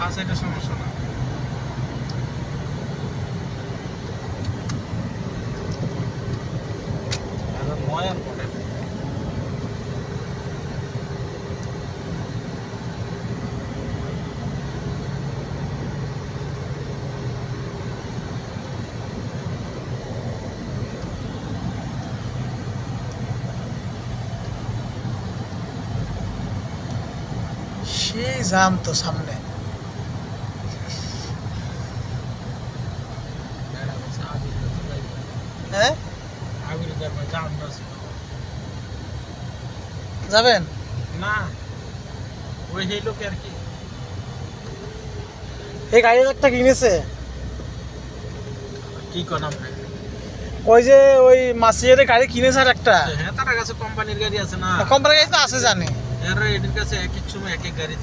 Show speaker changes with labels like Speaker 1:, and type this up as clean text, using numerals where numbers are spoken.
Speaker 1: আছে, এটা সমস্যা না। এখন নয়ার মডেল।
Speaker 2: সেই জাম তো সামনে। হ্যাঁ, যাবেন
Speaker 1: না, ওই সেই লোক আর কি।
Speaker 2: এই গাড়ি একটা কিনেছে
Speaker 1: কি কোন আমরা?
Speaker 2: ওই যে ওই মাসিয়ের গাড়ি কিনেছে আর একটা।
Speaker 1: হ্যাঁ, তার কাছে কোম্পানির গাড়ি আছে না।
Speaker 2: কোম্পানির গাড়ি তো আছে জানি।
Speaker 1: এর এদের কাছে এক এক সময় এক এক গাড়ি থাকে।